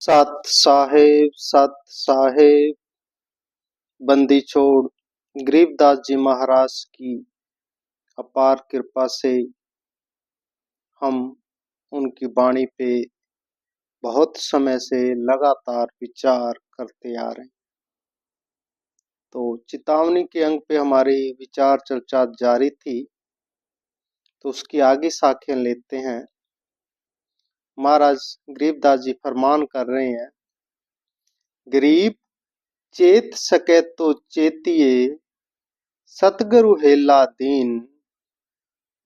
सत साहेब, बंदी छोड़। गरीबदास जी महाराज की अपार कृपा से हम उनकी वाणी पे बहुत समय से लगातार विचार करते आ रहे हैं। तो चेतावनी के अंक पे हमारी विचार चर्चा जारी थी, तो उसकी आगे शाखें लेते हैं। महाराज गरीबदास जी फरमान कर रहे हैं, गरीब चेत सके तो चेतिए, सतगुरु हेला दीन,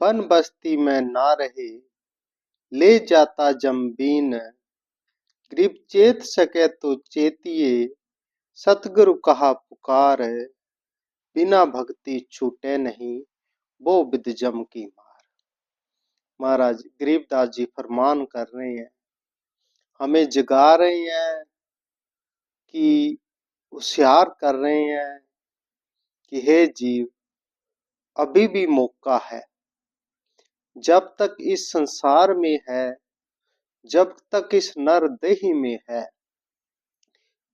बन बस्ती में ना रहे, ले जाता जमबीन। गरीब चेत सके तो चेतिए, सतगुरु कहा पुकार, बिना भक्ति छूटे नहीं, वो विद जम की मार। महाराज गरीबदास जी फरमान कर रहे हैं, हमें जगा रहे हैं कि होशियार कर रहे हैं कि हे जीव, अभी भी मौका है। जब तक इस संसार में है, जब तक इस नर देही में है,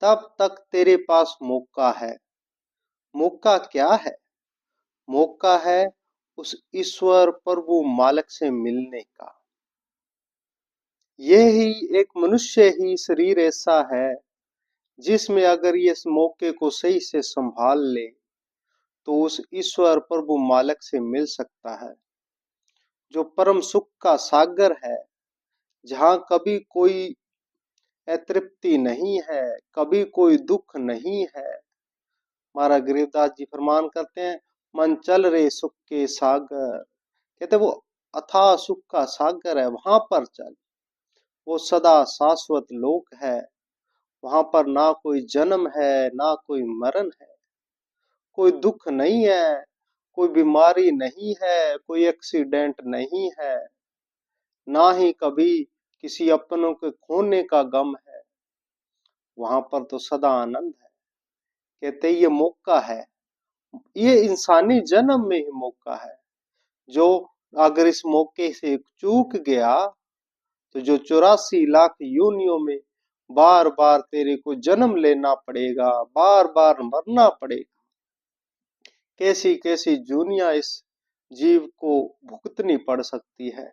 तब तक तेरे पास मौका है। मौका क्या है? मौका है उस ईश्वर प्रभु मालिक से मिलने का। यही एक मनुष्य ही शरीर ऐसा है जिसमें अगर ये इस मौके को सही से संभाल ले तो उस ईश्वर प्रभु मालिक से मिल सकता है, जो परम सुख का सागर है, जहां कभी कोई अतृप्ति नहीं है, कभी कोई दुख नहीं है। महाराज गरीबदास जी फरमान करते हैं, मन चल रे सुख के सागर। कहते वो अथाह सुख का सागर है, वहां पर चल। वो सदा शाश्वत लोक है, वहां पर ना कोई जन्म है, ना कोई मरण है, कोई दुख नहीं है, कोई बीमारी नहीं है, कोई एक्सीडेंट नहीं है, ना ही कभी किसी अपनों के खोने का गम है। वहां पर तो सदा आनंद है। कहते ये मौका है, ये इंसानी जन्म में ही मौका है। जो अगर इस मौके से चूक गया तो जो 84 लाख योनियों में बार बार तेरे को जन्म लेना पड़ेगा, बार बार मरना पड़ेगा। कैसी कैसी जूनियां इस जीव को भुगतनी पड़ सकती है।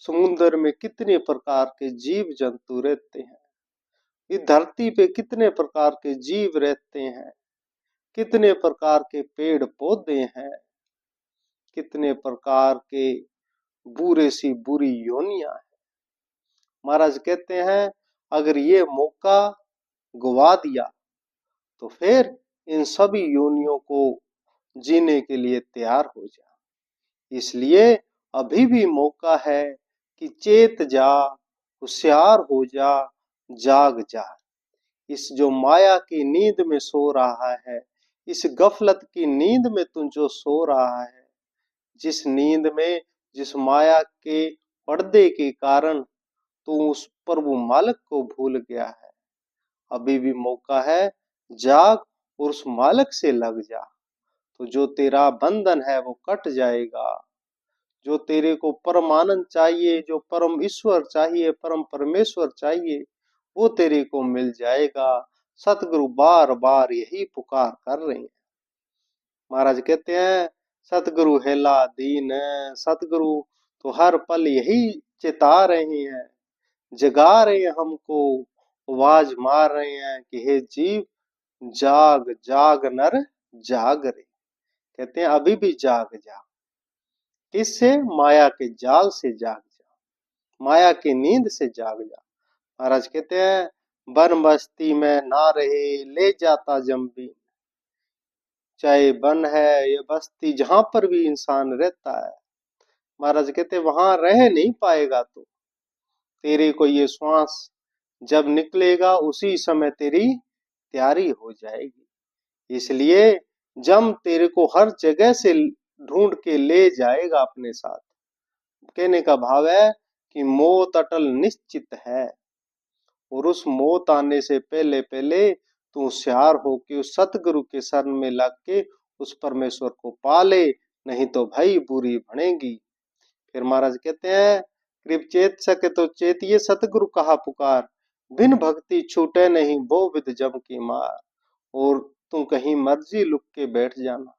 समुद्र में कितने प्रकार के जीव जंतु रहते हैं, इस धरती पे कितने प्रकार के जीव रहते हैं, कितने प्रकार के पेड़ पौधे हैं, कितने प्रकार के बुरे सी बुरी योनियां हैं। महाराज कहते हैं, अगर ये मौका गवा दिया तो फिर इन सभी योनियों को जीने के लिए तैयार हो जा। इसलिए अभी भी मौका है कि चेत जा, होशियार हो जा, जाग जा। इस जो माया की नींद में सो रहा है, इस गफलत की नींद में तू जो सो रहा है, जिस नींद में जिस माया के पर्दे के कारण तू उस प्रभु मालिक को भूल गया है, अभी भी मौका है, जाग और उस मालिक से लग जा। तो जो तेरा बंधन है वो कट जाएगा। जो तेरे को परम आनंद चाहिए, जो परम ईश्वर चाहिए, परम परमेश्वर चाहिए, वो तेरे को मिल जाएगा। सतगुरु बार बार यही पुकार कर रहे हैं। महाराज कहते हैं, सतगुरु हेला दीन। सतगुरु तो हर पल यही चिता रहे हैं, जगा रहे हैं हमको, आवाज मार रहे हैं कि हे जीव, जाग जाग नर जाग रे। कहते हैं अभी भी जाग जा। किससे? माया के जाल से जाग जा, माया की नींद से जाग जा। महाराज कहते हैं, वन बस्ती में ना रहे, ले जाता जम्बी। चाहे वन है या बस्ती, जहां पर भी इंसान रहता है, महाराज कहते वहां रह नहीं पाएगा। तो तेरे को ये श्वास जब निकलेगा उसी समय तेरी तैयारी हो जाएगी। इसलिए जम तेरे को हर जगह से ढूंढ के ले जाएगा अपने साथ। कहने का भाव है कि मौत अटल निश्चित है, और उस मौत आने से पहले पहले तू होशियार हो कि उस सतगुरु के शरण में लग के उस परमेश्वर को पाले, नहीं तो भाई बुरी बनेगी। फिर महाराज कहते हैं, कृप चेत सके तो चेतिए, सतगुरु कहा पुकार, बिन भक्ति छूटे नहीं वो विद जम की मार। और तुम कहीं मर्जी लुक के बैठ जाना,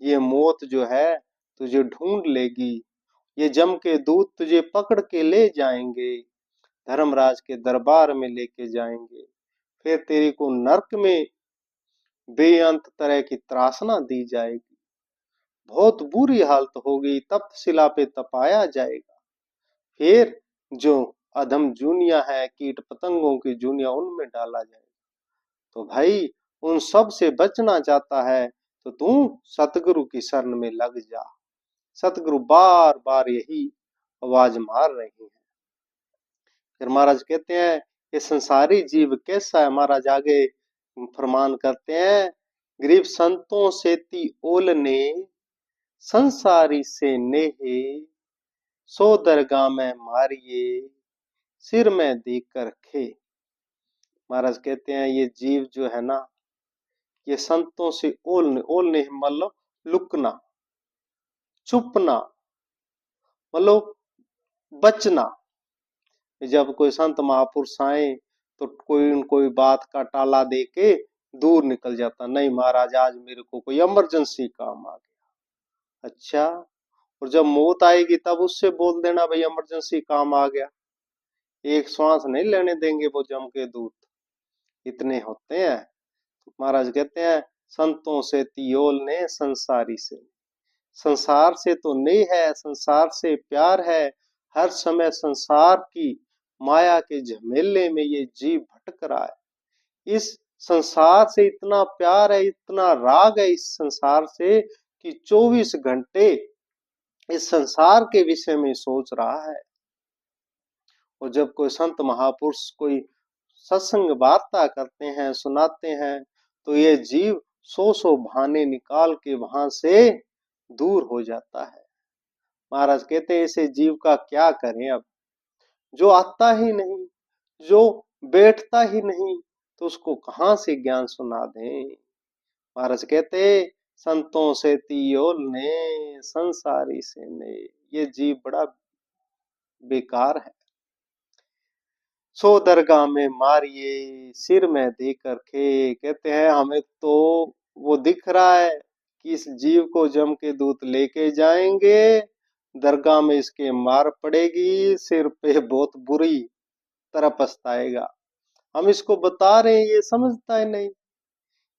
ये मौत जो है तुझे ढूंढ लेगी। ये जम के दूत तुझे पकड़ के ले जाएंगे, धर्मराज के दरबार में लेके जाएंगे। फिर तेरी को नरक में बेअंत तरह की त्रासना दी जाएगी। बहुत बुरी हालत होगी, तप्तशिला पे तपाया जाएगा। फिर जो अधम जूनिया है, कीट पतंगों की जूनिया, उनमें डाला जाएगा। तो भाई उन सब से बचना चाहता है तो तू सतगुरु की शरण में लग जा। सतगुरु बार बार यही आवाज मार रही है। फिर महाराज कहते हैं ये संसारी जीव कैसा है। महाराज आगे फरमान करते हैं, गरीब संतों से ती ओलने, संसारी से नेहे, सो दरगाह में मारिए, सिर में देकर खे। महाराज कहते हैं ये जीव जो है ना, ये संतों से ओलने, ओलने मतलब लुकना, छुपना, मतलब बचना। जब कोई संत महापुरुष आए तो कोई बात का टाला दे के दूर निकल जाता, नहीं महाराज आज मेरे को कोई इमरजेंसी काम आ गया। अच्छा, और जब मौत आएगी तब उससे बोल देना भाई इमरजेंसी काम आ गया। एक श्वास नहीं लेने देंगे वो जम के दूत, इतने होते हैं। तो महाराज कहते हैं संतों से तियोल ने, संसारी से। संसार से तो नहीं है, संसार से प्यार है। हर समय संसार की माया के झमेले में ये जीव भटक रहा है। इस संसार से इतना प्यार है, इतना राग है इस संसार से कि 24 घंटे इस संसार के विषय में सोच रहा है। और जब कोई संत महापुरुष कोई सत्संग वार्ता करते हैं, सुनाते हैं, तो ये जीव सौ बहाने निकाल के वहां से दूर हो जाता है। महाराज कहते हैं ऐसे जीव का क्या करें अब, जो आता ही नहीं, जो बैठता ही नहीं, तो उसको कहां से ज्ञान सुना दें। महाराज कहते संतों से तियोल ने, संसारी से ने। ये जीव बड़ा बेकार है। सो दरगाह में मारिए, सिर में देकर खे। कहते हैं हमें तो वो दिख रहा है कि इस जीव को जम के दूत लेके जाएंगे, दरगाह में इसके मार पड़ेगी, सिर पे बहुत बुरी तरह पछताएगा। हम इसको बता रहे हैं, ये समझता ही नहीं।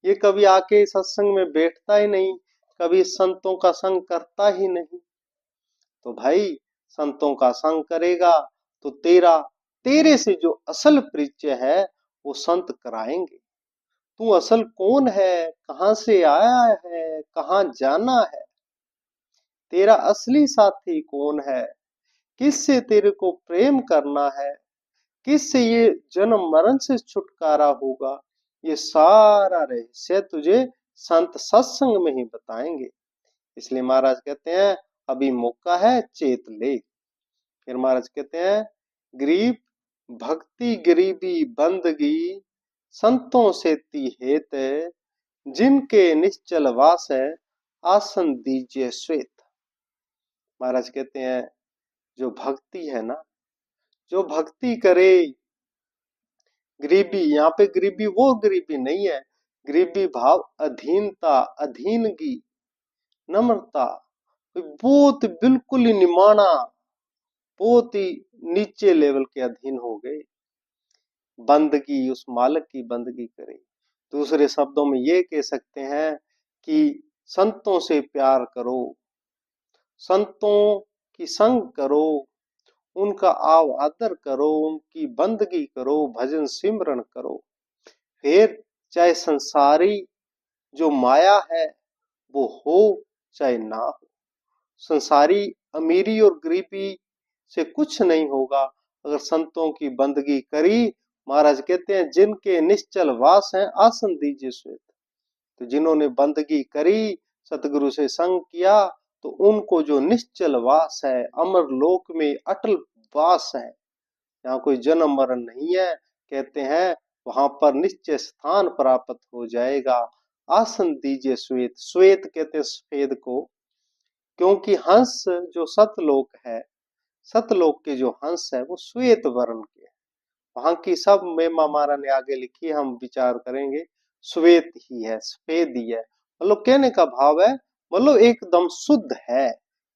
ये कभी आके सत्संग में बैठता ही नहीं, कभी संतों का संग करता ही नहीं। तो भाई संतों का संग करेगा तो तेरे से जो असल परिचय है वो संत कराएंगे। तू असल कौन है, कहां से आया है, कहां जाना है, तेरा असली साथी कौन है, किससे तेरे को प्रेम करना है, किससे ये जन्म मरण से छुटकारा होगा, ये सारा रहस्य तुझे संत सत्संग में ही बताएंगे। इसलिए महाराज कहते हैं अभी मौका है, चेत ले। फिर महाराज कहते हैं गरीब भक्ति गरीबी बंदगी, संतों से ती हेत, जिनके निश्चल वास है, आसन दीजिए श्वेत। महाराज कहते हैं जो भक्ति है ना, जो भक्ति करे, गरीबी यहाँ पे गरीबी वो गरीबी नहीं है, गरीबी भाव अधीनता, अधीनगी, नम्रता, बहुत बिल्कुल ही निमाना, बहुत ही नीचे लेवल के अधीन हो गए। बंदगी, उस मालिक की बंदगी करे। दूसरे शब्दों में ये कह सकते हैं कि संतों से प्यार करो, संतों की संग करो, उनका आदर करो, उनकी बंदगी करो, भजन सिमरन करो। फिर चाहे संसारी जो माया है वो हो चाहे ना हो, संसारी अमीरी और गरीबी से कुछ नहीं होगा अगर संतों की बंदगी करी। महाराज कहते हैं जिनके निश्चल वास हैं, आसन दीजिए श्वेत। तो जिन्होंने बंदगी करी, सतगुरु से संग किया, तो उनको जो निश्चल वास है, अमर लोक में अटल वास है, यहाँ कोई जन्म मरण नहीं है, कहते हैं वहां पर निश्चय स्थान प्राप्त हो जाएगा। आसन दीजिए श्वेत। श्वेत कहते हैं सफेद को, क्योंकि हंस जो सतलोक है, सतलोक के जो हंस है वो श्वेत वर्ण के, वहां की सब में महाराज ने आगे लिखी है, हम विचार करेंगे, श्वेत ही है, सफेद ही है। मतलब कहने का भाव है, मतलब एकदम शुद्ध है,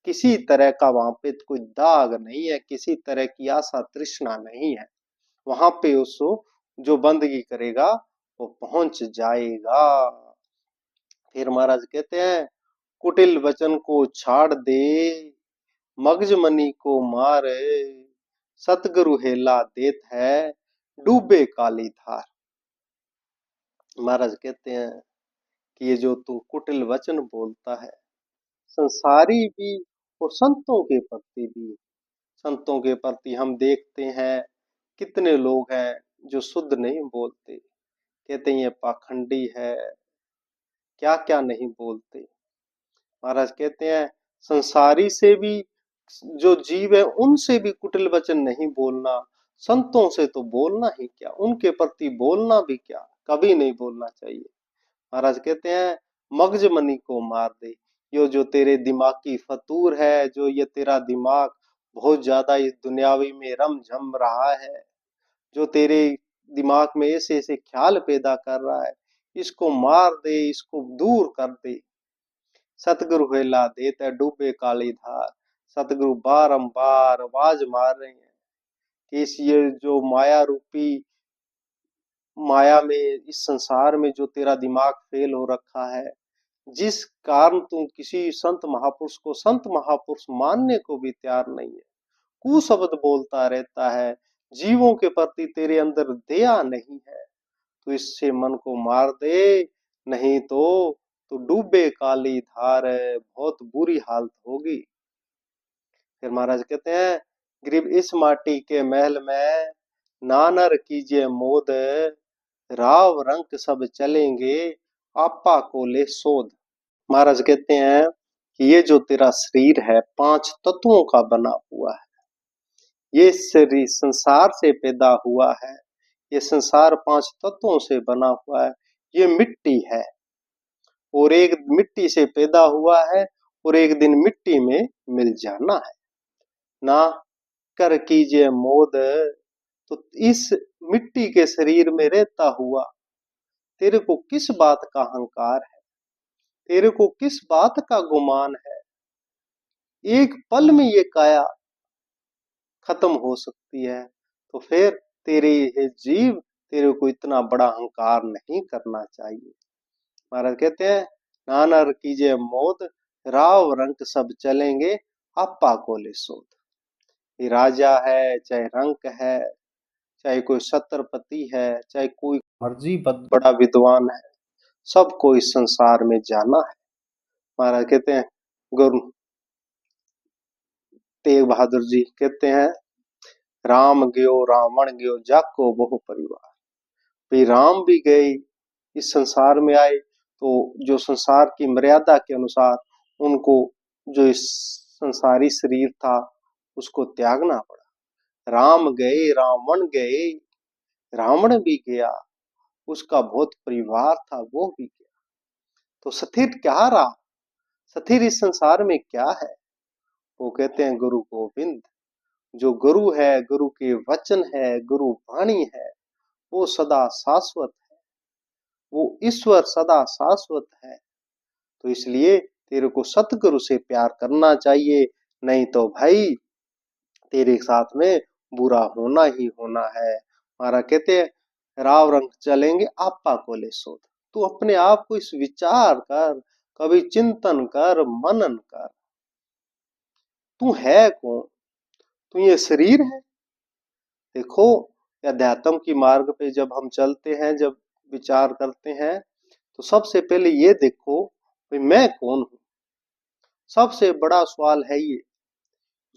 किसी तरह का वहां पे कोई दाग नहीं है, किसी तरह की आशा तृष्णा नहीं है। वहां पे उसको जो बंदगी करेगा वो पहुंच जाएगा। फिर महाराज कहते हैं, कुटिल वचन को छाड़ दे, मगज मनी को मारे, सतगुरु हेला देत है, डूबे काली धार। महाराज कहते हैं कि ये जो तू कुटिल वचन बोलता है, संसारी भी और संतों के प्रति भी, संतों के प्रति हम देखते हैं कितने लोग हैं जो शुद्ध नहीं बोलते, कहते हैं ये पाखंडी है, क्या क्या नहीं बोलते। महाराज कहते हैं संसारी से भी, जो जीव है उनसे भी कुटिल वचन नहीं बोलना, संतों से तो बोलना ही क्या, उनके प्रति बोलना भी क्या, कभी नहीं बोलना चाहिए। महाराज कहते हैं मगज मनी को मार दे, यो जो तेरे दिमाग की फतूर है, जो ये तेरा दिमाग बहुत ज्यादा इस दुनियावी में रम झम रहा है, जो तेरे दिमाग में ऐसे ऐसे ख्याल पैदा कर रहा है, इसको मार दे, इसको दूर कर दे। सतगुरु हेला देता डूबे काली धार। सतगुरु बारंबार आवाज मार रहे हैं कि इस ये जो माया रूपी, माया में, इस संसार में जो तेरा दिमाग फेल हो रखा है, जिस कारण तू किसी संत महापुरुष को संत महापुरुष मानने को भी तैयार नहीं है, कुशब्द बोलता रहता है, जीवों के प्रति तेरे अंदर दया नहीं है, तो इससे मन को मार दे, नहीं तो डूबे काली धार है, बहुत बुरी हालत होगी। फिर महाराज कहते हैं, गरीब इस माटी के महल में नानर कीजिए मोद, राव रंग सब चलेंगे, आपा को ले शोध। महाराज कहते हैं कि ये जो तेरा शरीर है पांच तत्वों का बना हुआ है, ये शरीर संसार से पैदा हुआ है, ये संसार पांच तत्वों से बना हुआ है, ये मिट्टी है और एक मिट्टी से पैदा हुआ है और एक दिन मिट्टी में मिल जाना है। ना कर कीजिए मोद, तो इस मिट्टी के शरीर में रहता हुआ तेरे को किस बात का अहंकार है, तेरे को किस बात का गुमान है। एक पल में ये काया खत्म हो सकती है, तो फिर तेरे ये जीव, तेरे को इतना बड़ा अहंकार नहीं करना चाहिए। महाराज कहते हैं, नानर कीजिए मोद, राव रंग सब चलेंगे, आपा को ले शोध। ये राजा है, चाहे रंक है, चाहे कोई छत्रपति है, चाहे कोई मर्जी बड़ा विद्वान है, सबको इस संसार में जाना है। महाराज कहते हैं, गुरु तेग बहादुर जी कहते हैं, राम गयो रावण गयो, जाको बहु परिवार। भाई राम भी गए, इस संसार में आए, तो जो संसार की मर्यादा के अनुसार उनको जो इस संसारी शरीर था उसको त्यागना पड़ा। राम गए, रावण गए, रावण भी गया, उसका बहुत परिवार था वो भी गया, तो स्थिर क्या रहा, स्थिर इस संसार में क्या है। वो कहते हैं गुरु गोविंद, जो गुरु है, गुरु के वचन है, गुरु वाणी है, वो सदा शाश्वत है, वो ईश्वर सदा शाश्वत है। तो इसलिए तेरे को सतगुरु से प्यार करना चाहिए, नहीं तो भाई तेरे साथ में बुरा होना ही होना है। महाराज कहते हैं, राव रंग चलेंगे आपा को ले शोध। तू अपने आप को इस विचार कर, कभी चिंतन कर, मनन कर, तू है कौन, तू ये शरीर है। देखो, अध्यात्म की मार्ग पे जब हम चलते हैं, जब विचार करते हैं, तो सबसे पहले ये देखो भाई मैं कौन हूं। सबसे बड़ा सवाल है ये।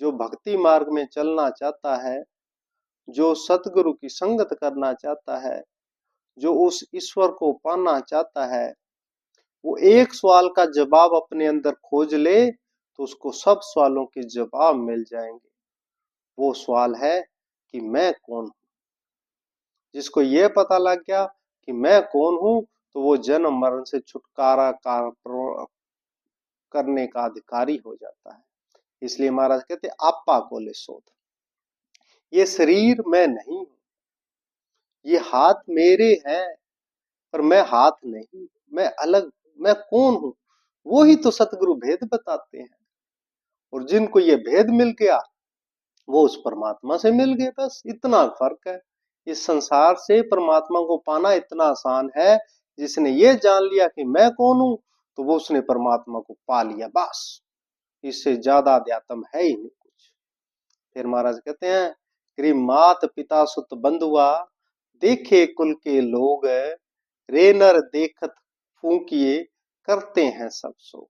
जो भक्ति मार्ग में चलना चाहता है, जो सतगुरु की संगत करना चाहता है, जो उस ईश्वर को पाना चाहता है, वो एक सवाल का जवाब अपने अंदर खोज ले तो उसको सब सवालों के जवाब मिल जाएंगे। वो सवाल है कि मैं कौन हूं। जिसको ये पता लग गया कि मैं कौन हूं, तो वो जन्म मरण से छुटकारा करने का अधिकारी हो जाता है। इसलिए महाराज कहते आपा को ले शोध। ये शरीर मैं नहीं हूं, ये हाथ मेरे हैं पर मैं हाथ नहीं, मैं अलग, मैं कौन हूं? वो ही तो सतगुरु भेद बताते हैं। और जिनको ये भेद मिल गया वो उस परमात्मा से मिल गए, बस इतना फर्क है। इस संसार से परमात्मा को पाना इतना आसान है। जिसने ये जान लिया कि मैं कौन हूं, तो वो उसने परमात्मा को पा लिया, बस। इससे ज्यादा अध्यात्म है ही नहीं कुछ। फिर महाराज कहते हैं, गरीब मात पिता सुत बंधुआ, देखे कुल के लोग, रे नर देखत फूंकिए, करते हैं सब शोक।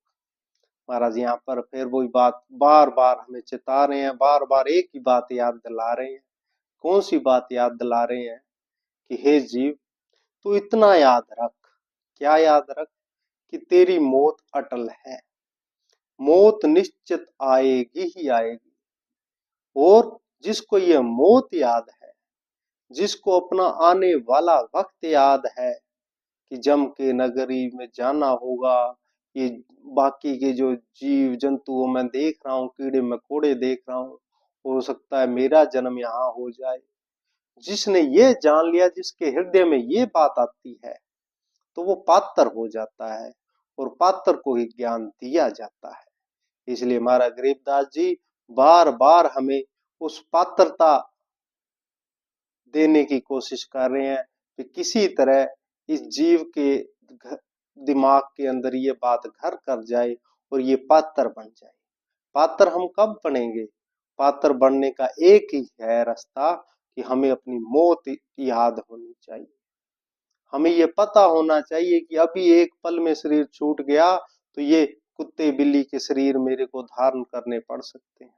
महाराज यहाँ पर फिर वही बात बार बार हमें चिता रहे हैं, बार बार एक ही बात याद दिला रहे हैं। कौन सी बात याद दिला रहे हैं? कि हे जीव, तू इतना याद रख। क्या याद रख? कि तेरी मौत अटल है, मौत निश्चित आएगी ही आएगी। और जिसको ये मौत याद है, जिसको अपना आने वाला वक्त याद है कि जम के नगरी में जाना होगा, ये बाकी के जो जीव जंतु मैं देख रहा हूँ, कीड़े मकोड़े देख रहा हूँ, हो सकता है मेरा जन्म यहाँ हो जाए। जिसने ये जान लिया, जिसके हृदय में ये बात आती है, तो वो पात्र हो जाता है और पात्र को ही ज्ञान दिया जाता है। इसलिए महाराज गरीबदास जी बार बार हमें उस पात्रता देने की कोशिश कर रहे हैं कि किसी तरह इस जीव के दिमाग के अंदर ये बात घर कर जाए और ये पात्र बन जाए। पात्र हम कब बनेंगे? पात्र बनने का एक ही है रास्ता, कि हमें अपनी मौत याद होनी चाहिए। हमें ये पता होना चाहिए कि अभी एक पल में शरीर छूट गया तो ये कुत्ते बिल्ली के शरीर मेरे को धारण करने पड़ सकते हैं।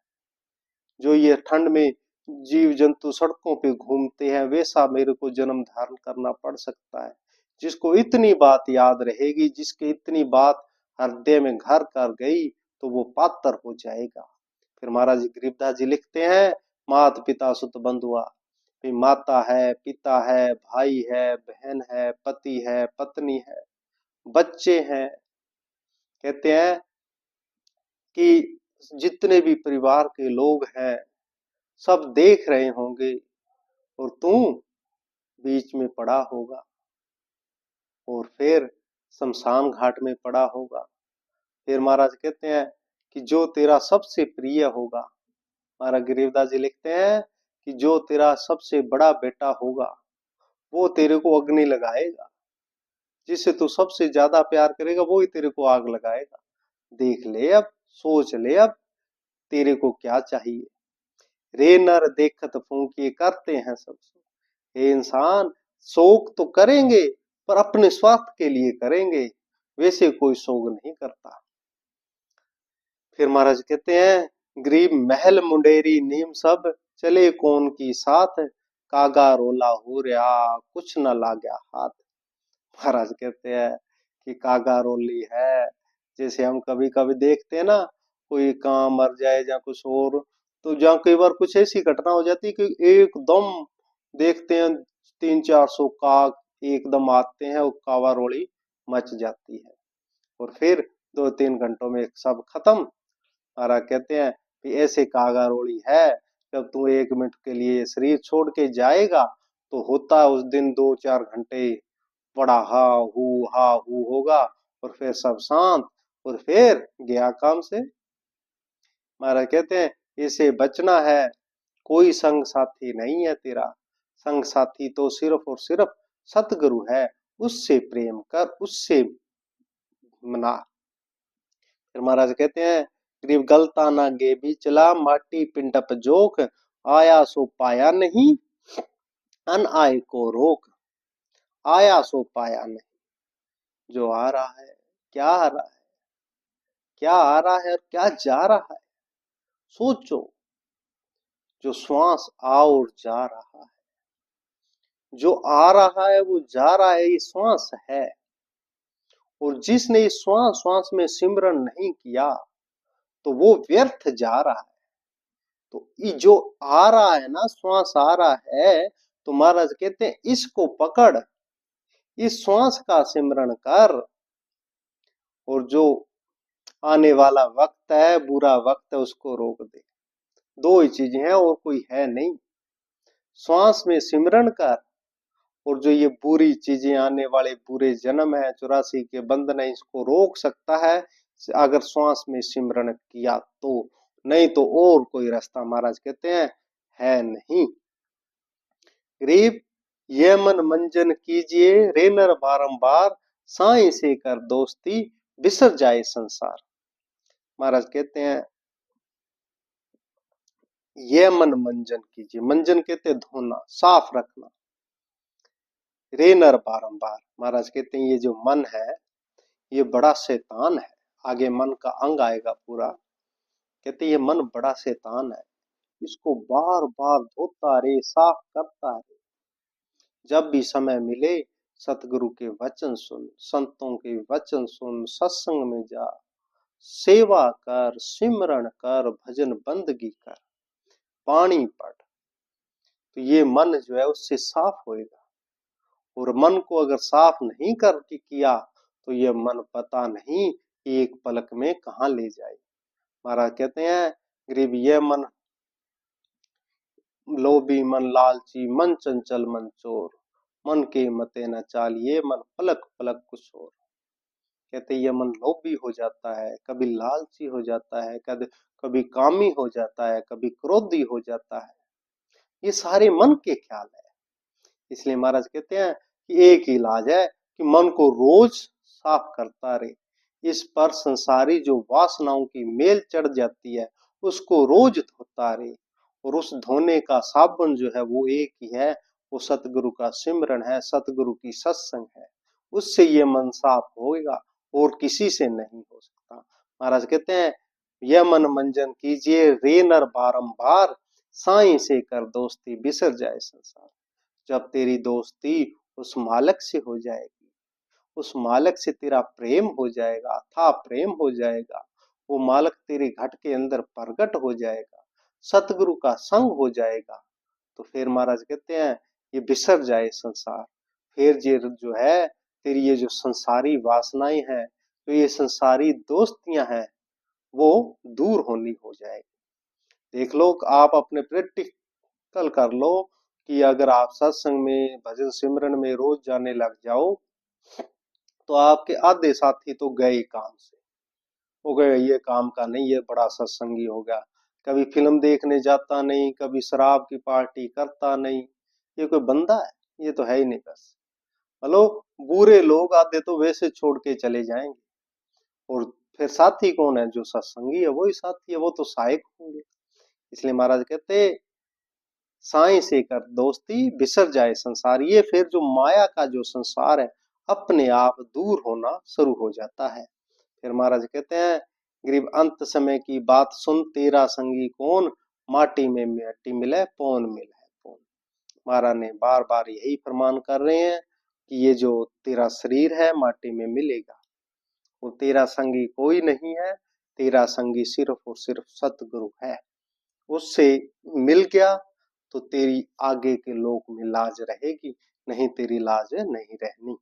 जो ये ठंड में जीव जंतु सड़कों पे घूमते हैं, वैसा मेरे को जन्म धारण करना पड़ सकता है। जिसको इतनी बात याद रहेगी, जिसके इतनी बात हृदय में घर कर गई, तो वो पात्र हो जाएगा। फिर महाराज गरीबदास जी लिखते हैं, मात पिता सुत बंधुआ। माता है, पिता है, भाई है, बहन है, पति है, पत्नी है, बच्चे हैं। कहते हैं कि जितने भी परिवार के लोग हैं, सब देख रहे होंगे और तू बीच में पड़ा होगा, और फिर शमशान घाट में पड़ा होगा। फिर महाराज कहते हैं कि जो तेरा सबसे प्रिय होगा, महाराज गरीबदास जी लिखते हैं कि जो तेरा सबसे बड़ा बेटा होगा वो तेरे को अग्नि लगाएगा। जिससे तू सबसे ज्यादा प्यार करेगा वो ही तेरे को आग लगाएगा। देख ले अब, सोच ले अब, तेरे को क्या चाहिए? रे नर देखत फूंकिए, करते हैं सब शोक। हे इंसान, शोक तो करेंगे पर अपने स्वार्थ के लिए करेंगे, वैसे कोई शोक नहीं करता। फिर महाराज कहते हैं, गरीब महल मुंडेरी नीम सब, चले कौन की साथ, कागा रोला हो रहा कुछ न लागया हाथ। महाराज कहते हैं कि कागा रोली है। जैसे हम कभी कभी देखते हैं ना, कोई काम मर जाए या कुछ और, तो जहाँ कई बार कुछ ऐसी घटना हो जाती है कि एकदम देखते हैं 300-400 काग एकदम आते हैं और कावा रोली मच जाती है, और फिर 2-3 घंटों में सब खत्म। महाराज कहते हैं कि ऐसे कागा रोड़ी है, जब तू 1 मिनट के लिए शरीर छोड़ के जाएगा तो होता है उस दिन 2-4 घंटे बड़ा हा हू होगा, और फिर सब शांत, और फिर गया काम से। महाराज कहते हैं इसे बचना है, कोई संग साथी नहीं है तेरा, संग साथी तो सिर्फ और सिर्फ सतगुरु है, उससे प्रेम कर, उससे मना। फिर महाराज कहते हैं, गरीब गलता ना गे भी चला, माटी पिंडप जोक, आया सो पाया नहीं, अन आए को रोक। आया सो पाया नहीं, जो आ रहा है, क्या आ रहा है, क्या आ रहा है और क्या जा रहा है, सोचो। जो श्वास आ और जा रहा है, जो आ रहा है वो जा रहा है, ये श्वास है। और जिसने इस श्वास श्वास में सिमरन नहीं किया तो वो व्यर्थ जा रहा है। तो ये जो आ रहा है ना, श्वास आ रहा है, तो महाराज कहते हैं इसको पकड़, इस श्वास का सिमरण कर, और जो आने वाला वक्त है, बुरा वक्त है, उसको रोक दे। दो ही चीजें हैं और कोई है नहीं। श्वास में सिमरण कर और जो ये बुरी चीजें आने वाले बुरे जन्म है, 84 के बंधन है, इसको रोक सकता है अगर श्वास में सिमरन किया तो, नहीं तो और कोई रास्ता महाराज कहते हैं है नहीं। गरीब ये मन मंजन कीजिए रे नर बारंबार, साईं से कर दोस्ती बिसर जाए संसार। महाराज कहते हैं ये मन मंजन कीजिए, मंजन कहते हैं धोना, साफ रखना। रे नर बारंबार, महाराज कहते हैं ये जो मन है ये बड़ा शैतान है। आगे मन का अंग आएगा पूरा, कहते हैं ये मन बड़ा शैतान है, इसको बार बार धोता रे, साफ करता है। जब भी समय मिले सतगुरु के वचन सुन, संतों के वचन सुन, सत्संग में जा, सेवा कर, सिमरन कर, भजन बंदगी कर, पानी पढ़, तो ये मन जो है उससे साफ होएगा। और मन को अगर साफ नहीं कर किया तो ये मन पता नहीं एक पलक में कहाँ ले जाए। महाराज कहते हैं गरीब ये मन लोभी मन लालची, मन चंचल मन चोर, मन के मते न चालिए, मन पलक पलक कुछ और। कहते ये मन लोभी हो जाता है, कभी लालची हो जाता है, कभी कामी हो जाता है, कभी क्रोधी हो जाता है। ये सारे मन के ख्याल है। इसलिए महाराज कहते हैं कि एक ही इलाज है कि मन को रोज साफ करता रहे। इस पर संसारी जो वासनाओं की मेल चढ़ जाती है उसको रोज धोता रहे। और उस धोने का साबुन जो है वो एक ही है, वो सतगुरु का सिमरन है, सतगुरु की सत्संग है। उससे ये मन साफ होगा और किसी से नहीं हो सकता। महाराज कहते हैं यह मन मंजन कीजिए रे नर बारंबार, साईं से कर दोस्ती बिसर जाए संसार। जब तेरी दोस्ती उस मालिक से हो जाएगी, उस मालिक से तेरा प्रेम हो जाएगा, था प्रेम हो जाएगा, वो मालिक तेरे घट के अंदर प्रकट हो जाएगा, सतगुरु का संग हो जाएगा, तो फिर महाराज कहते हैं ये बिसर जाए संसार। फिर ये जो है तेरी ये जो संसारी वासनाएं हैं, तो ये संसारी दोस्तियां हैं, वो दूर होनी हो जाएगी। देख लो आप अपने प्रैक्टिकल कर लो कि अगर आप सत्संग में भजन सिमरन में रोज जाने लग जाओ तो आपके आधे साथी तो गए काम से, हो गए ये काम का नहीं, ये बड़ा सत्संगी हो गया, कभी फिल्म देखने जाता नहीं, कभी शराब की पार्टी करता नहीं, ये कोई बंदा है? ये तो है ही नहीं। बस हेलो, बुरे लोग आधे तो वैसे छोड़ के चले जाएंगे, और फिर साथी कौन है? जो सत्संगी है वही साथी है, वो तो सहायक होंगे। इसलिए महाराज कहते साईं से कर दोस्ती बिसर जाए संसार। ये फिर जो माया का जो संसार है अपने आप दूर होना शुरू हो जाता है। फिर महाराज कहते हैं गरीब अंत समय की बात सुन, तेरा संगी कौन, माटी में मिट्टी मिले पौन मिले पौन। महाराज ने बार बार यही फरमान कर रहे हैं कि ये जो तेरा शरीर है माटी में मिलेगा, और तेरा संगी कोई नहीं है, तेरा संगी सिर्फ और सिर्फ सतगुरु है। उससे मिल गया तो तेरी आगे के लोक में लाज रहेगी, नहीं तेरी लाज नहीं रहनी।